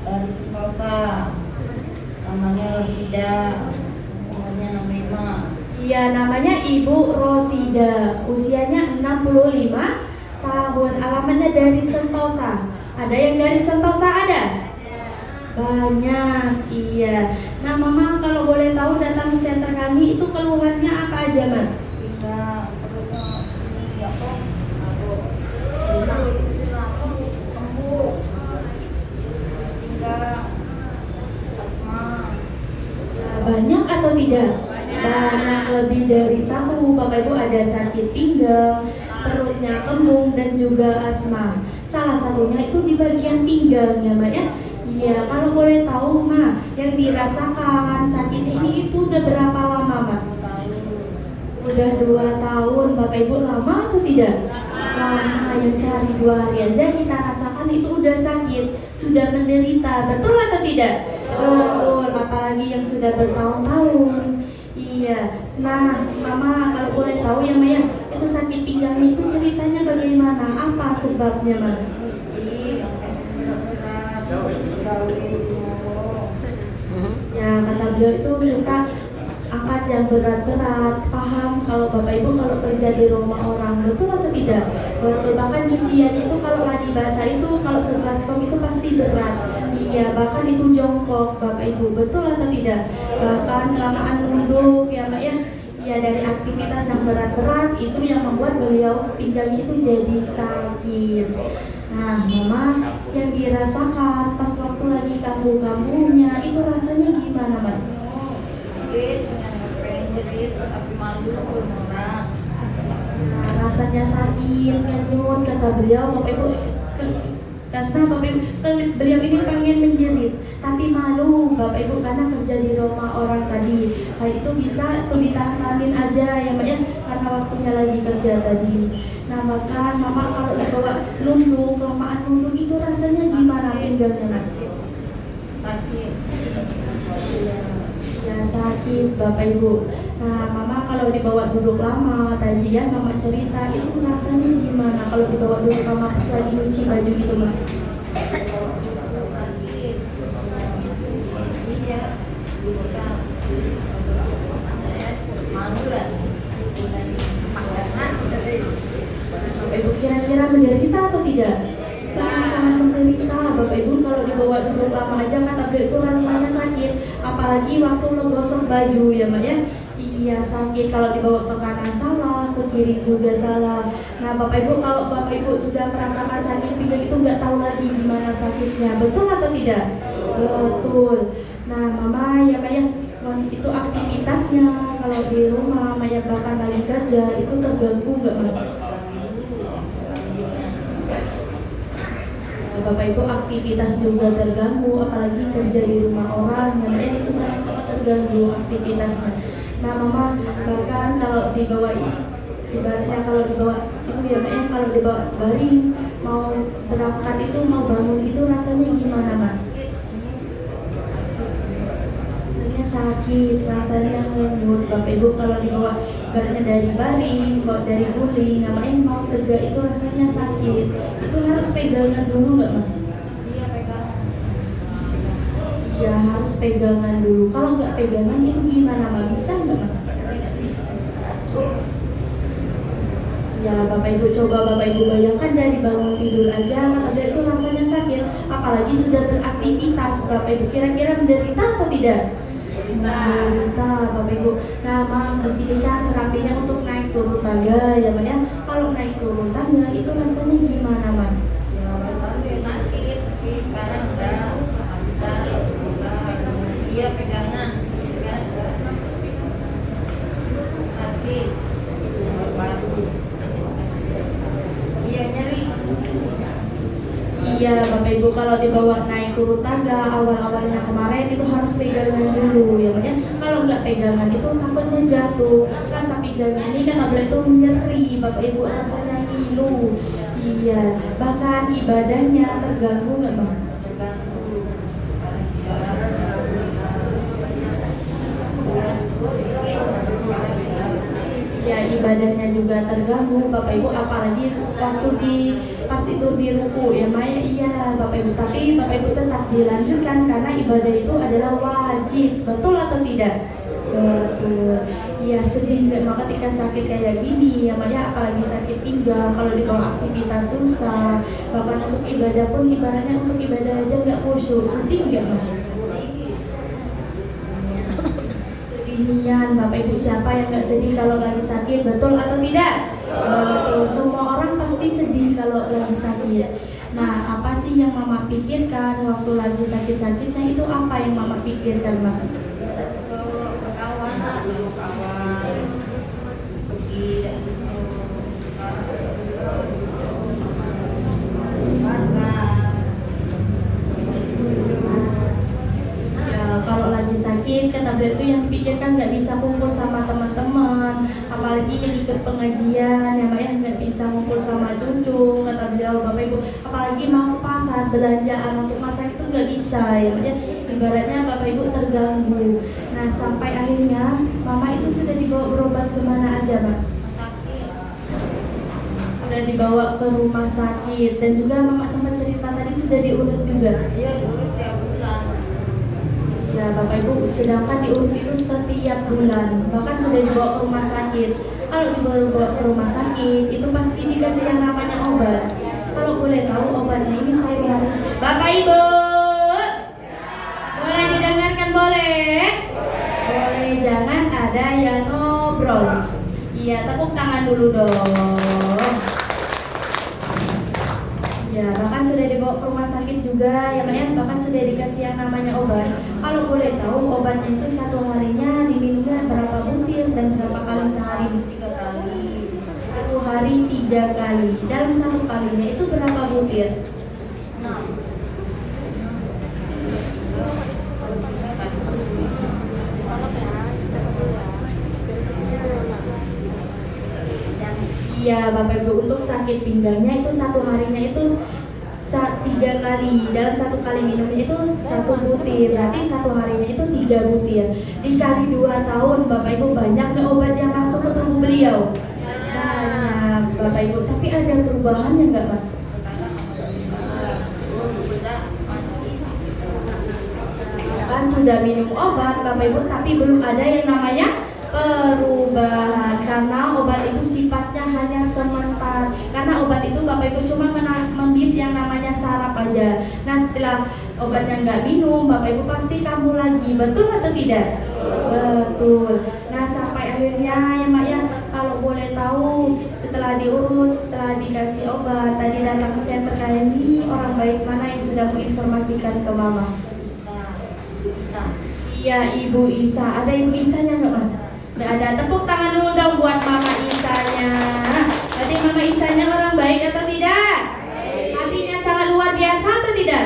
dari Sentosa, namanya Rosida, umurnya 65. Iya, namanya Ibu Rosida, usianya 65 tahun, alamatnya dari Sentosa. Ada yang dari Sentosa ada? Banyak, iya. Nah Mama kalau boleh tahu datang ke center kami itu keluhannya apa aja Mak? Kita perutnya ini apa? Sembuh. Tinggal asma. Banyak atau tidak? Banyak, lebih dari satu. Bapak Ibu ada sakit pinggang, perutnya kembung dan juga asma. Salah satunya itu di bagian pinggang ya Mbak ya. Iya, kalau boleh tahu Ma, yang dirasakan sakit ini itu udah berapa lama Mak? Udah 2 tahun. Bapak Ibu lama atau tidak? Lama, yang sehari 2 hari aja kita rasakan itu udah sakit, sudah menderita, betul atau tidak? Betul, apalagi yang sudah bertahun-tahun. Iya, nah Mama kalau boleh tahu ya Maya, itu sakit pinggang itu ceritanya bagaimana? Apa sebabnya Ma? Ya kata beliau itu suka angkat yang berat-berat. Paham kalau Bapak Ibu kalau kerja di rumah orang, betul atau tidak? Betul, bahkan cucian itu kalau lagi basah itu kalau sebaskom itu pasti berat. Iya, bahkan itu jongkok Bapak Ibu, betul atau tidak? Bahkan kelamaan nunduk ya Mbak ya. Ya dari aktivitas yang berat-berat itu yang membuat beliau pinggang itu jadi sakit. Nah Mama, yang dirasakan pas waktu lagi kambuh-kambuhnya itu rasanya gimana Mbak? Nah, rasanya sakit, nyut kata beliau, Bapak Ibu karena Bapak Ibu beliau ini pengen menjerit tapi malu Bapak Ibu karena kerja di rumah orang tadi. Hal itu bisa tuh ditahanin aja ya Mbak ya, karena waktunya lagi kerja tadi. Nah bahkan Mama kalau dibawa nunduk, kelamaan nunduk itu rasanya gimana pinggangnya Mbak? Sakit. Ya sakit Bapak Ibu. Nah Mama kalau dibawa duduk lama tadi ya Mama cerita itu rasanya gimana kalau dibawa duduk lama pas lagi nyuci baju gitu Mbak? Iya, bisa. Malu lah. Bapak Ibu kira-kira menderita atau tidak? Sangat-sangat menderita Bapak Ibu kalau dibawa duduk lama aja kata beliau itu rasanya sakit, apalagi waktu lo gosok baju ya Mbak ya. Iya sakit kalau dibawa ke kanan salah, ke kiri juga salah. Nah Bapak Ibu kalau Bapak Ibu sudah merasakan sakit pinggang itu nggak tahu lagi gimana sakitnya, betul atau tidak? Betul. Nah Mama ya Mbak ya, itu aktivitasnya kalau di rumah Maya bahkan lagi kerja itu terganggu nggak Mbak? Bapak Ibu aktivitas juga terganggu, apalagi kerja di rumah orang yang itu sangat-sangat terganggu aktivitasnya. Nah Mama bahkan kalau dibawa ibaratnya kalau dibawa itu ya Mbak kalau dibawa baring mau berangkat itu mau bangun itu rasanya gimana Mbak? Rasanya sakit, rasanya ngenyut Bapak Ibu kalau dibawa ibaratnya dari baring, bawa dari guling, namanya mau tegak itu rasanya sakit. Itu harus pegangan dulu nggak Mbak? Iya pegangan. Ya harus pegangan dulu. Kalau nggak pegangan itu gimana Mbak? Bisa nggak Mbak? Ya Bapak Ibu coba Bapak Ibu bayangkan dari bangun tidur aja ada itu rasanya sakit, apalagi sudah beraktivitas. Bapak Ibu kira-kira menderita atau tidak? Menderita Bapak Ibu. Nah Mam di sini kan terapinya untuk naik turun tangga ya Mbak ya. Kalau naik turun tangga itu rasanya gimana Mbak? Ya awalnya sakit, tapi sekarang udah bisa. Iya pegangan. Sakit. Baru. Iya nyeri. Iya Bapak Ibu kalau dibawa naik turun tangga awal-awalnya kemarin itu harus pegangan dulu ya Mbak ya. Kalau nggak pegangan itu takutnya jatuh. Rasa pinggangnya ini kata beliau itu nyeri Bapak Ibu, rasanya ngilu. Iya, bahkan ibadahnya terganggu nggak Mbak? Ya ibadahnya juga terganggu Bapak Ibu, apalagi waktu di pas itu di ruku ya Maya, iya Bapak Ibu, tapi Bapak Ibu tetap dilanjutkan karena ibadah itu adalah wajib, betul atau tidak? Betul. Ya sedih nggak maka ketika sakit kayak gini ya Maya, apalagi sakit pinggang, kalau dibawa aktivitas susah, bahkan untuk ibadah pun ibaratnya untuk ibadah aja nggak khusyuk, sedih nggak Maya? Sedihnian Bapak Ibu, siapa yang nggak sedih kalau lagi sakit, betul atau tidak? Betul, semua orang pasti sedih kalau lagi sakit. Nah, apa sih yang Mama pikirkan waktu lagi sakit-sakitnya itu, apa yang Mama pikirkan Mama? Kalau lagi sakit, kata beliau itu yang dipikirkan nggak bisa kumpul sama teman-teman, apalagi yang ikut pengajian, ya Mbak ya nggak bisa kumpul sama cucu, kata beliau Bapak Ibu, apalagi mau ke pasar belanjaan untuk masak itu nggak bisa ya Mbak ya, ibaratnya Bapak Ibu terganggu. Nah sampai akhirnya Mama itu sudah dibawa berobat kemana aja Mbak? Sudah dibawa ke rumah sakit, dan juga Mama sempat cerita tadi sudah diurut juga. Iya, diurut tiap bulan. Ya Bapak Ibu, sedangkan diurut itu setiap bulan, bahkan sudah dibawa ke rumah sakit. Kalau dibawa ke rumah sakit, itu pasti dikasih yang namanya obat. Kalau boleh tahu obatnya ini saya bilang, Bapak Ibu, boleh didengarkan boleh? Boleh, jangan ada yang ngobrol. Iya, tepuk tangan dulu dong. Ya, bahkan sudah dibawa ke rumah sakit juga ya Mbak ya, bahkan sudah dikasih yang namanya obat. Kalau boleh tahu obatnya itu satu harinya diminumnya berapa butir dan berapa kali sehari? 3 kali. Satu hari 3 kali. Dalam satu kalinya itu berapa butir? 6. Iya Bapak Ibu, untuk sakit pinggangnya itu satu harinya itu 3 kali. Dalam satu kali minumnya itu 1 butir, berarti satu harinya itu 3 butir. Dikali 2 tahun Bapak Ibu, banyak nggak obat yang masuk ke tubuh beliau? Banyak Bapak Ibu, tapi ada perubahannya nggak Pak? Kan sudah minum obat Bapak Ibu, tapi belum ada yang namanya perubahan, karena obat itu sifatnya hanya sementara. Karena obat itu Bapak Ibu cuma membius yang namanya saraf aja. Nah setelah obatnya nggak minum, Bapak Ibu pasti kambuh lagi, betul atau tidak? Betul. Nah sampai akhirnya ya Mak ya, kalau boleh tahu setelah diurus, setelah dikasih obat, tadi datang ke center kayak ini, orang baik mana yang sudah menginformasikan ke Mama? Bisa. Iya Ibu Isa, ada Ibu Isanya nggak Mak? Nggak ada, tepuk tangan dulu dong buat Mama Isanya. Berarti Mama Isanya orang baik atau tidak? Hatinya sangat luar biasa atau tidak?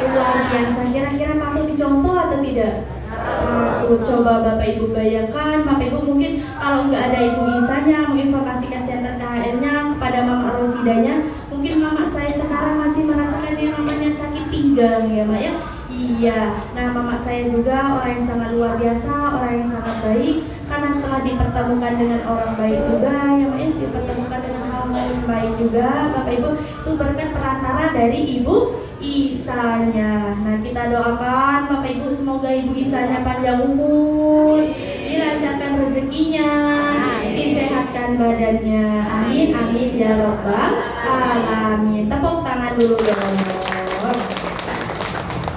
Luar biasa, kira-kira patut dicontoh atau tidak? Patut. Coba Bapak Ibu bayangkan, Bapak Ibu mungkin kalau nggak ada Ibu Isanya menginformasikan center KHR-nya kepada Mama Rosidanya, mungkin Mama saya sekarang masih merasakan yang namanya sakit pinggang ya Mak ya. Iya, nah Mama saya juga orang yang sangat luar biasa, orang yang sangat baik, karena telah dipertemukan dengan orang baik juga, yang dipertemukan dengan hal-hal yang baik juga, Bapak Ibu, itu berkat perantara dari Ibu Isanya. Nah kita doakan Bapak Ibu, semoga Ibu Isanya panjang umur, dilancarkan rezekinya, disehatkan badannya, amin amin ya robbal alamin. Tepuk tangan dulu dong.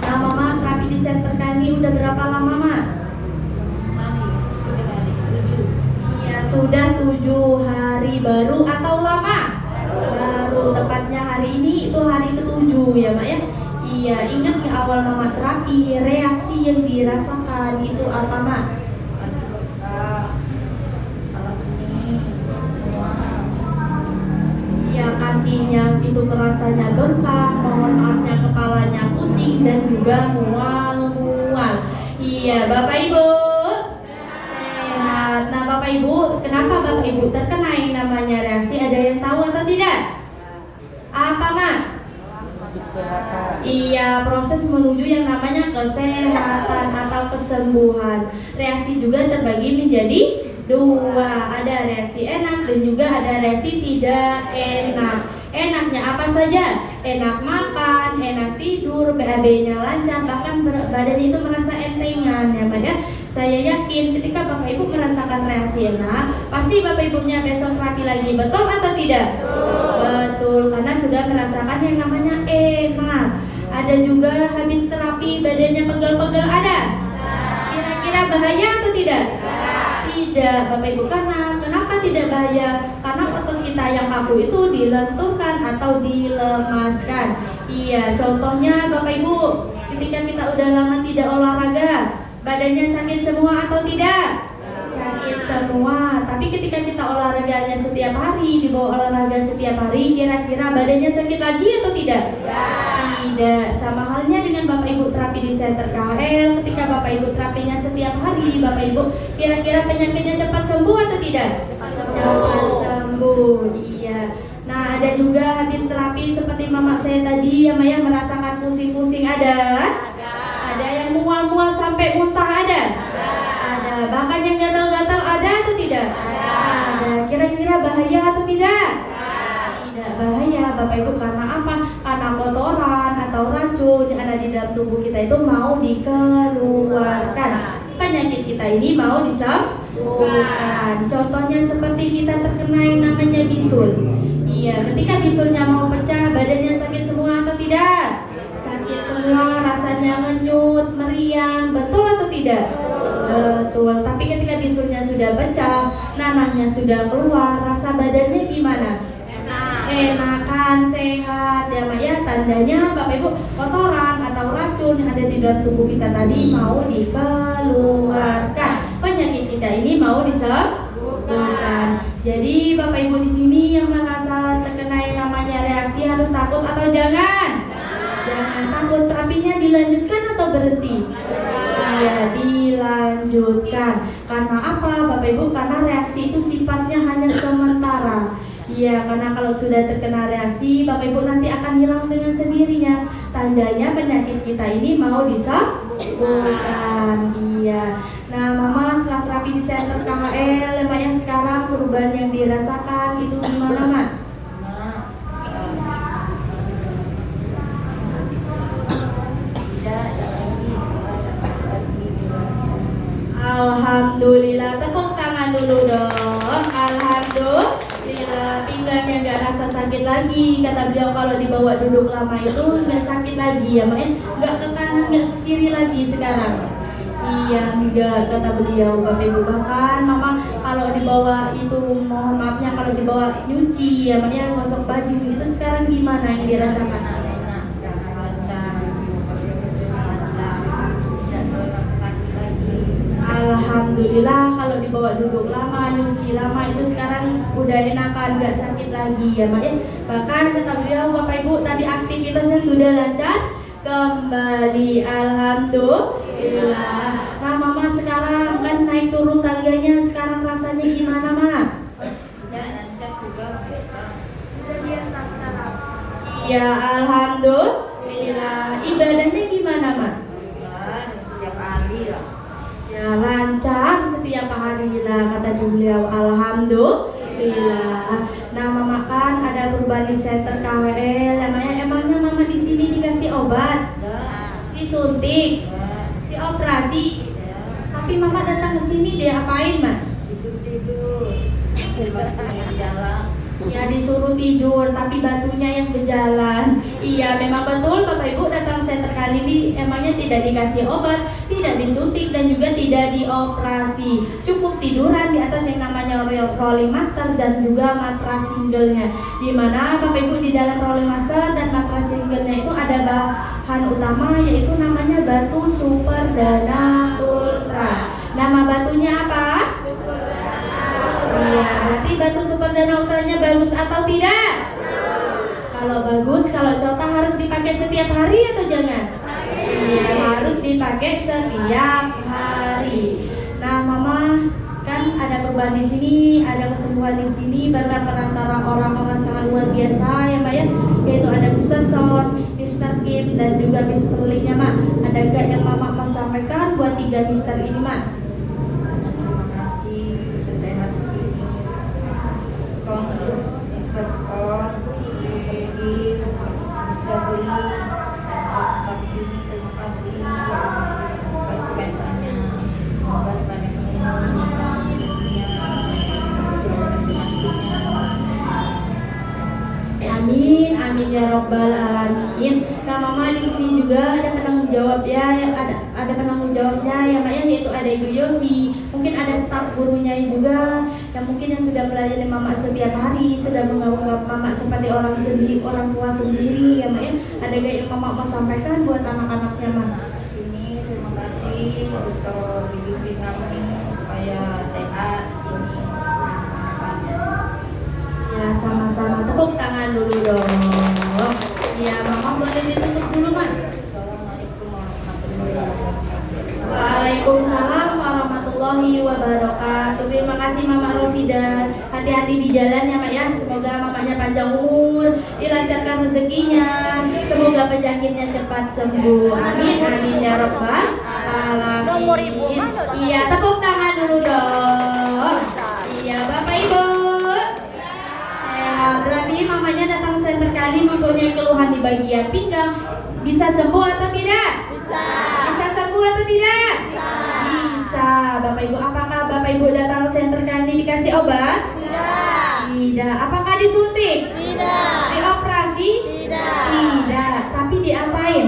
Nah Mama terapi di center kami udah berapa lama Mak? Iya sudah 7 hari, baru atau lama? Baru, tepatnya hari ini itu hari ke-7 ya Mak ya. Iya, ingat nggak awal Mama terapi, reaksi yang dirasakan itu apa Mak? Ya kakinya itu kerasanya bengkak, mohon maafnya kepalanya pusing dan juga mual-mual. Iya Bapak Ibu sehat. Nah Bapak Ibu, kenapa Bapak Ibu terkena yang namanya reaksi? Ada yang tahu atau tidak? Apa Mak? Iya, proses menuju yang namanya kesehatan atau kesembuhan. Reaksi juga terbagi menjadi 2, ada reaksi enak dan juga ada reaksi tidak enak. Enaknya apa saja? Enak makan, enak tidur, BAB-nya lancar, bahkan badannya itu merasa entengan ya Mbak ya. Saya yakin ketika Bapak Ibu merasakan reaksi enak, pasti Bapak Ibunya besok terapi lagi, betul atau tidak? Betul, karena sudah merasakan yang namanya enak. Ada juga habis terapi badannya pegel-pegel, ada? Kira-kira bahaya atau tidak? Tidak, Bapak Ibu, karena kenapa tidak bahaya? Karena otot kita yang kaku itu dilenturkan atau dilemaskan. Iya, contohnya Bapak Ibu, ketika kita udah lama tidak olahraga, badannya sakit semua atau tidak? Sakit semua. Tapi ketika kita olahraganya setiap hari, dibawa olahraga setiap hari, kira-kira badannya sakit lagi atau tidak? Tidak. Sama halnya dengan Bapak Ibu terapi di Center KHL. Ketika Bapak Ibu terapinya setiap hari, Bapak Ibu kira-kira penyakitnya cepat sembuh atau tidak? Cepat sembuh. Iya. Nah, ada juga habis terapi seperti mama saya tadi yang merasakan pusing-pusing, ada? Ada yang mual-mual sampai muntah, ada? Ada. Bahkan yang gatal-gatal ada atau tidak? Ada. Kira-kira bahaya atau tidak? Tidak bahaya Bapak Ibu, karena apa? Karena kotoran atau racun yang ada di dalam tubuh kita itu mau dikeluarkan. Penyakit kita ini mau disembuhkan. Contohnya seperti kita terkena yang namanya bisul. Iya, ketika bisulnya mau pecah, badannya sakit semua atau tidak? Sakit semua, rasanya ngenyut, meriang, betul atau tidak? Betul. Tapi ketika bisulnya sudah pecah, nanahnya sudah keluar, rasa badannya gimana? Enakan, sehat ya Mak ya. Tandanya Bapak Ibu, kotoran atau racun yang ada di dalam tubuh kita tadi mau dikeluarkan. Penyakit kita ini mau disembuhkan. Jadi Bapak Ibu di sini yang merasa terkena yang namanya reaksi harus takut atau jangan? Jangan takut. Terapinya dilanjutkan atau berhenti? Iya, dilanjutkan. Karena apa Bapak Ibu? Karena reaksi itu sifatnya hanya sementara. Iya, karena kalau sudah terkena reaksi, Bapak Ibu nanti akan hilang dengan sendirinya. Tandanya penyakit kita ini mau disembuhkan. Iya. Nah, Mama setelah terapi di Center KHL, lemahnya sekarang perubahan yang dirasakan itu gimana, Mak? Alhamdulillah, tepuk tangan dulu dong. Alhamdulillah, pinggangnya nggak rasa sakit lagi. Kata beliau kalau dibawa duduk lama itu nggak sakit lagi ya, Mak. Nggak ke kanan, nggak ke kiri lagi sekarang. Iya, enggak, kata beliau. Bapak Ibu, bahkan Mama kalau dibawa itu, mohon maafnya, kalau dibawa nyuci ya, makanya ngosok baju itu sekarang gimana yang dirasakan? Enak, sekarang lancar, dan rasa sakit lagi. Alhamdulillah, kalau dibawa duduk lama, nyuci lama itu sekarang udah enakan, nggak sakit lagi ya, Mak. Bahkan kata beliau, Bapak Ibu tadi aktivitasnya sudah lancar kembali. Alhamdulillah. Nah, Mama sekarang kan naik turun tangganya, sekarang rasanya gimana, Mak? Tidak lancar juga, biasa. Sudah biasa sekarang. Iya, alhamdulillah. Ibadahnya gimana, Mak? Dan setiap hari lah. Ya, lancar setiap hari lah, kata beliau. Alhamdulillah. Nah, Mama kan ada perubahan di Center KHL. Emangnya Mama di sini dikasih obat, disuntik, dioperasi. Tapi Mama datang ke sini dia apain, Mak? Disuruh tidur, batunya jalan. Ya, disuruh tidur, tapi batunya yang berjalan. Iya, memang betul Bapak Ibu datang Center kali ini emangnya tidak dikasih obat, tidak disuntik, dan juga tidak dioperasi. Cukup tiduran di atas yang namanya rolling master dan juga matras singlenya. Dimana Bapak Ibu di dalam rolling master dan matras singlenya itu ada bahan utama yaitu namanya batu Super Dana Ultra. Nama batunya apa? Iya, berarti batu Super Dana Ultranya bagus atau tidak? Kalau bagus, kalau contoh harus dipakai setiap hari atau jangan? Iya, harus dipakai setiap hari. Nah, Mama kan ada perubahan di sini, ada kesembuhan di sini berkat perantara orang-orang sangat luar biasa ya, Mbak ya. Yaitu ada Mr. Son, Mr. Kim, dan juga Mr. Lee-nya, Mak. Ada gak yang Mama mau sampaikan buat 3 Mr. ini, Mak? Terima kasih bisa sehat di sini. Song, Mr. Song, ya robbal alamin. Nah mama di sini juga ada penanggung jawab ya, yang ada penanggung jawabnya ya mak ya, yaitu ada Ibu Yosi. Mungkin ada staf gurunya juga yang mungkin yang sudah melayani mama setiap hari, sudah menganggap mama seperti orang sendiri, orang tua sendiri ya mak ya. Ada gak yang mama mau sampaikan buat anak-anaknya mak? Sini terima kasih bisa dibimbing kami supaya sehat sini harapannya. Ya sama-sama, tepuk tangan dulu dong. Ya mama boleh ditutup dulu mak. Assalamualaikum warahmatullahi wabarakatuh. Waalaikumsalam warahmatullahi wabarakatuh. Terima kasih Mama Rosida. Hati-hati di jalan ya Mak ya. Semoga mamanya panjang umur, dilancarkan rezekinya. Semoga penyakitnya cepat sembuh. Amin amin ya rabbal alamin. Iya, tepuk tangan dulu dong. Iya, Bapak Ibu. Sehat. Berarti mamanya datang center kali mempunyai keluhan di bagian pinggang. Bisa sembuh atau tidak? Bisa sembuh atau tidak? Bisa. Bapak Ibu, apakah Bapak Ibu datang center kali dikasih obat? Tidak. Apakah disuntik? Dioperasi? Tidak. Tapi diapain?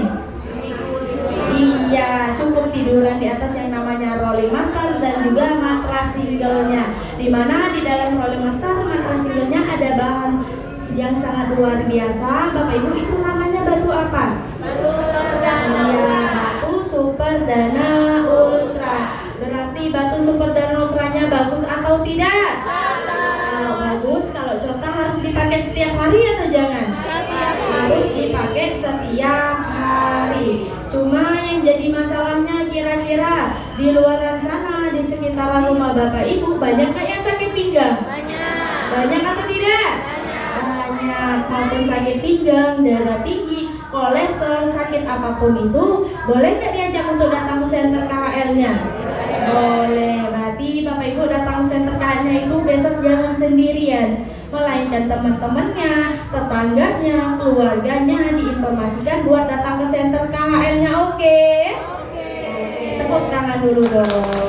Iya, cukup tiduran di atas yang namanya rolling master dan juga matras singlenya. Dimana di dalam rolling master, matras singlenya ada bahan yang sangat luar biasa. Bapak Ibu, itu namanya batu apa? Iya, batu super dana ultra. Berarti batu super dana ultranya bagus atau tidak? Kalau bagus, kalau contoh harus dipakai setiap hari atau jangan? Harus dipakai setiap hari. Cuma yang jadi masalahnya kira-kira di luar sana, di sekitaran rumah Bapak Ibu, banyak nggak yang sakit pinggang? Banyak atau tidak? Banyak. Maupun sakit pinggang, darah tinggi, kolesterol, sakit apapun itu, boleh nggak diajak untuk datang ke center KHL-nya? Boleh. Berarti Bapak Ibu datang ke center KHL-nya itu besok jangan sendirian, melainkan teman-temannya, tetangganya, keluarganya diinformasikan buat datang ke center KHL-nya. Oke? Tepuk tangan dulu dong.